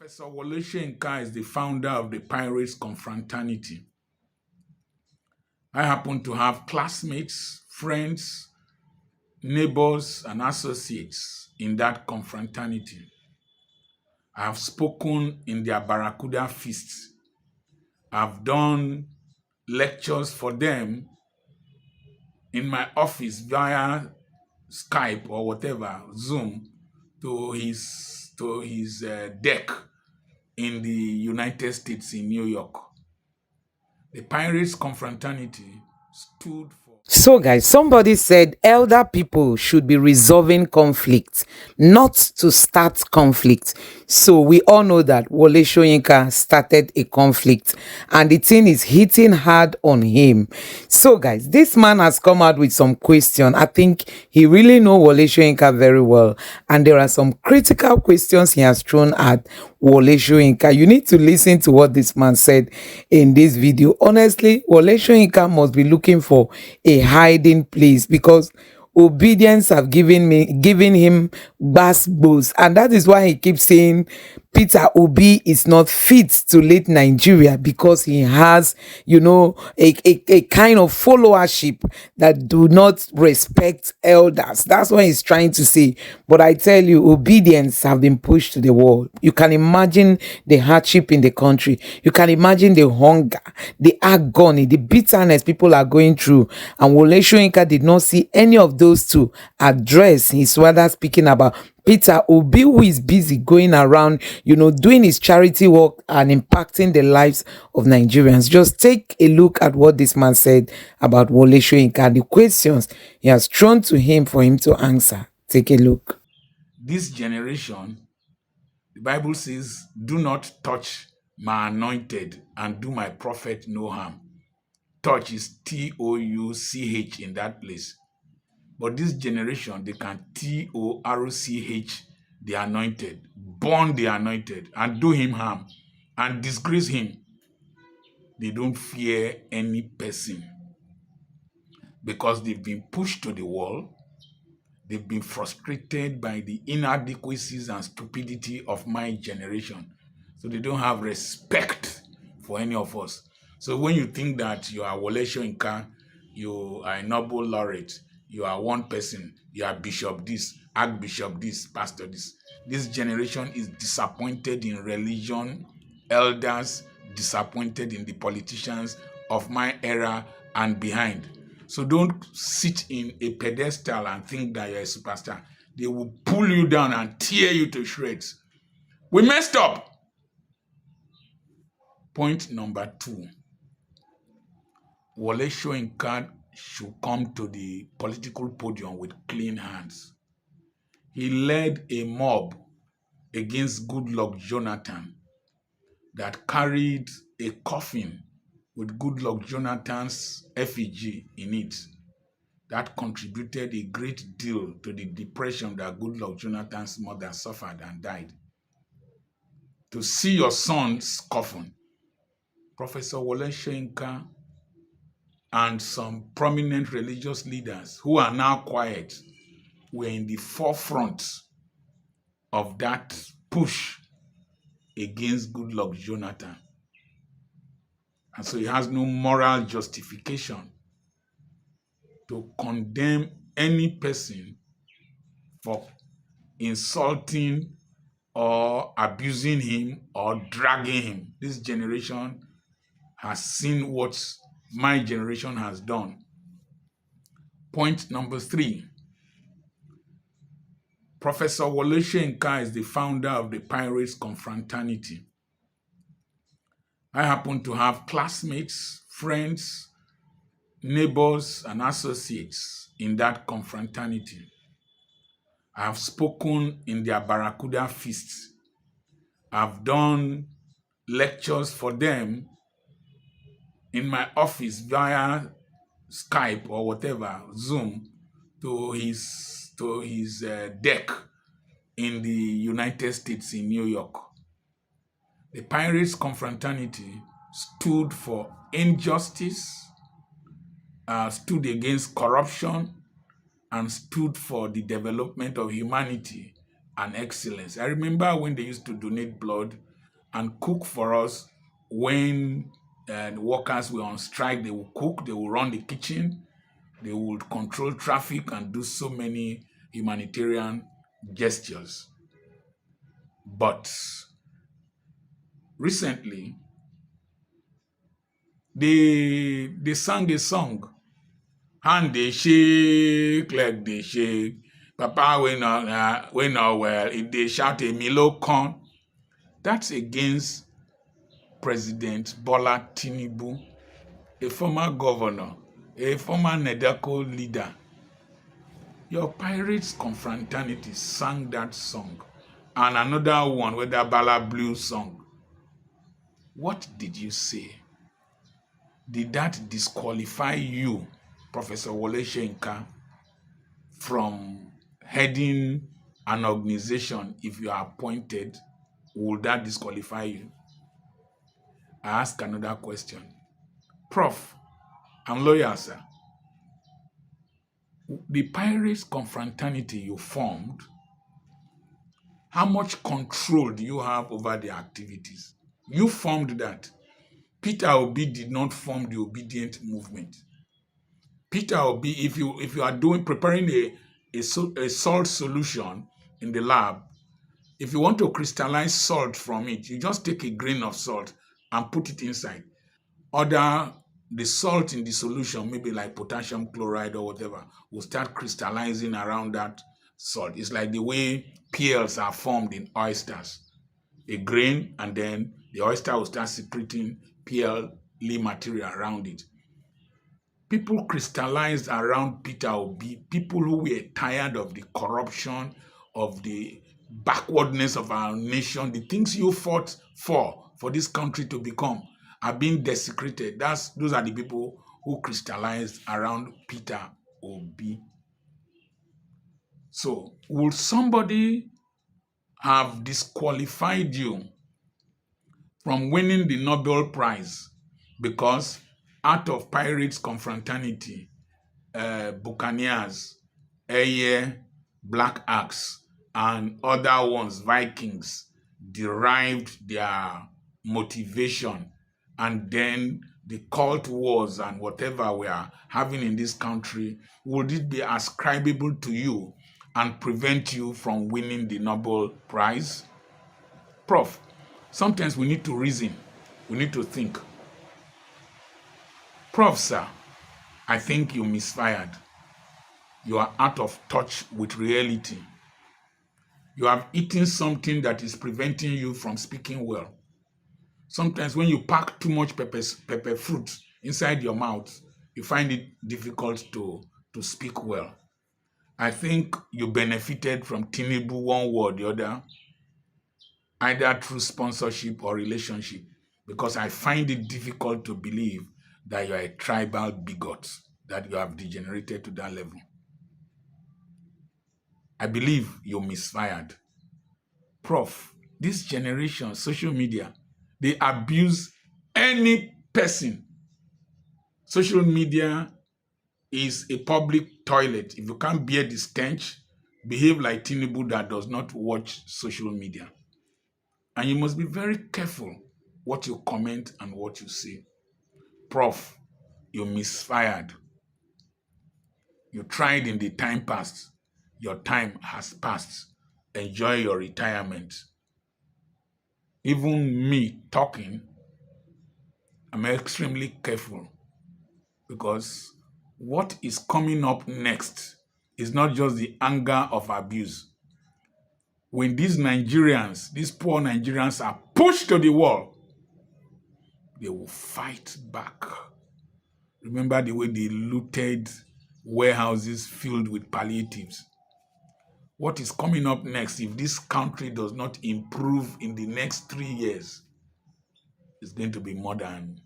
Professor Wole Soyinka is the founder of the Pirates Confraternity. I happen to have classmates, friends, neighbors, and associates in that confraternity. I have spoken in their Barracuda feasts. I've done lectures for them in my office via Skype or whatever, Zoom, to his deck in the United States in New York. The Pirates Confraternity stood for. So, guys, somebody said elder people should be resolving conflict, not to start conflict. So, we all know that Wole Soyinka started a conflict and the thing is hitting hard on him. So, guys, this man has come out with some question. I think he really knows Wole Soyinka very well. And there are some critical questions he has thrown at Wole Soyinka. You need to listen to what this man said in this video. Honestly, Wole Soyinka must be looking for a hiding place because obedience have given him bass, and that is why he keeps saying Peter Obi is not fit to lead Nigeria because he has, a kind of followership that do not respect elders. That's what he's trying to say. But I tell you, obedience have been pushed to the wall. You can imagine the hardship in the country. You can imagine the hunger, the agony, the bitterness people are going through. And Wole Soyinka did not see any of those to address. He's rather speaking about Peter Obi, who is busy going around, doing his charity work and impacting the lives of Nigerians. Just take a look at what this man said about Wole Soyinka, the questions he has thrown to him for him to answer. Take a look. This generation, the Bible says, do not touch my anointed and do my prophet no harm. Touch is Touch in that place. But this generation, they can Torch the anointed, burn the anointed, and do him harm, and disgrace him. They don't fear any person because they've been pushed to the wall. They've been frustrated by the inadequacies and stupidity of my generation. So they don't have respect for any of us. So when you think that you are Wole Soyinka, you are a Nobel laureate, you are one person, you are bishop this, archbishop this, pastor this generation is disappointed in religion, elders, disappointed in the politicians of my era and behind. So don't sit in a pedestal and think that you're a superstar. They will pull you down and tear you to shreds. We messed up. Point number 2. Wole Soyinka should come to the political podium with clean hands. He led a mob against Goodluck Jonathan that carried a coffin with Goodluck Jonathan's effigy in it. That contributed a great deal to the depression that Goodluck Jonathan's mother suffered and died. To see your son's coffin, Professor Wole Soyinka and some prominent religious leaders who are now quiet were in the forefront of that push against Goodluck Jonathan. And so he has no moral justification to condemn any person for insulting or abusing him or dragging him. This generation has seen what my generation has done. Point number 3. Professor Wole Soyinka is the founder of the Pirates Confraternity. I happen to have classmates, friends, neighbors, and associates in that confraternity. I have spoken in their Barracuda feasts. I've done lectures for them in my office via Skype or whatever, Zoom, to his deck in the United States in New York. The Pirates Confraternity stood for injustice, stood against corruption, and stood for the development of humanity and excellence. I remember when they used to donate blood and cook for us when the workers were on strike. They will cook, they will run the kitchen, they would control traffic and do so many humanitarian gestures. But recently, they sang a song. Hand they shake, leg they shake. Papa we not well. If they shout a Milo con, that's against President Bola Tinubu, a former governor, a former NEDECO leader. Your Pirates Confraternity sang that song. And another one, with the Bala Blue song. What did you say? Did that disqualify you, Professor Wole Soyinka, from heading an organization if you are appointed? Would that disqualify you? I ask another question. Prof, I'm lawyer, sir. The Pirates Confraternity you formed, how much control do you have over their activities? You formed that. Peter Obi did not form the obedient movement. Peter Obi, if you are preparing a salt solution in the lab, if you want to crystallize salt from it, you just take a grain of salt and put it inside. Other the salt in the solution, maybe like potassium chloride or whatever, will start crystallizing around that salt. It's like the way pearls are formed in oysters. A grain, and then the oyster will start secreting pearly material around it. People crystallized around Peter Obi, people who were tired of the corruption, of the backwardness of our nation, the things you fought for this country to become are being desecrated. Those are the people who crystallized around Peter Obi. So, will somebody have disqualified you from winning the Nobel Prize because out of Pirates Confraternity, Buccaneers, Eye, Black Axe, and other ones, Vikings, derived their motivation, and then the cult wars and whatever we are having in this country, would it be ascribable to you and prevent you from winning the Nobel Prize? Prof, sometimes we need to reason, we need to think. Prof, sir, I think you misfired. You are out of touch with reality. You have eaten something that is preventing you from speaking well. Sometimes when you pack too much pepper fruit inside your mouth, you find it difficult to speak well. I think you benefited from Tinubu one way or the other, either through sponsorship or relationship, because I find it difficult to believe that you are a tribal bigot, that you have degenerated to that level. I believe you misfired. Prof, this generation, social media, they abuse any person. Social media is a public toilet. If you can't bear the stench, behave like Tinubu that does not watch social media. And you must be very careful what you comment and what you say. Prof, you misfired. You tried in the time past. Your time has passed. Enjoy your retirement. Even me talking, I'm extremely careful because what is coming up next is not just the anger of abuse. When these Nigerians, these poor Nigerians are pushed to the wall, they will fight back. Remember the way they looted warehouses filled with palliatives. What is coming up next, if this country does not improve in the next 3 years, is going to be more than,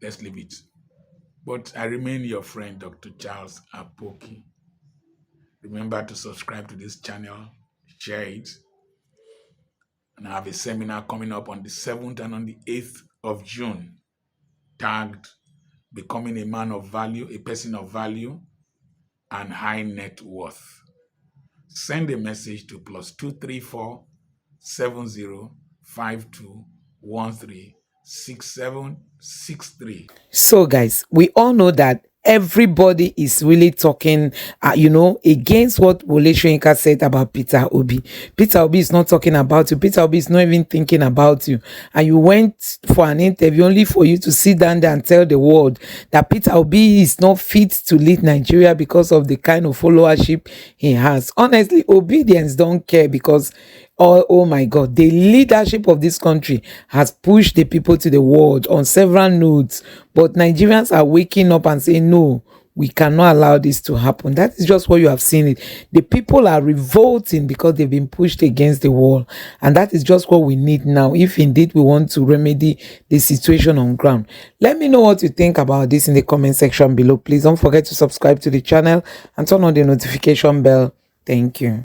let's leave it. But I remain your friend, Dr. Charles Apoki. Remember to subscribe to this channel, share it. And I have a seminar coming up on the 7th and on the 8th of June, tagged Becoming a Man of Value, a Person of Value, and High Net Worth. Send a message to +234 70 52136763. So, guys, we all know that everybody is really talking, against what Wole Soyinka said about Peter Obi. Peter Obi is not talking about you. Peter Obi is not even thinking about you. And you went for an interview only for you to sit down there and tell the world that Peter Obi is not fit to lead Nigeria because of the kind of followership he has. Honestly, obedience don't care because oh my God, the leadership of this country has pushed the people to the world on several nodes, but Nigerians are waking up and saying, no, we cannot allow this to happen. That is just what you have seen it. The people are revolting because they've been pushed against the wall, and that is just what we need now if indeed we want to remedy the situation on ground. Let me know what you think about this in the comment section below. Please don't forget to subscribe to the channel and turn on the notification bell. Thank you.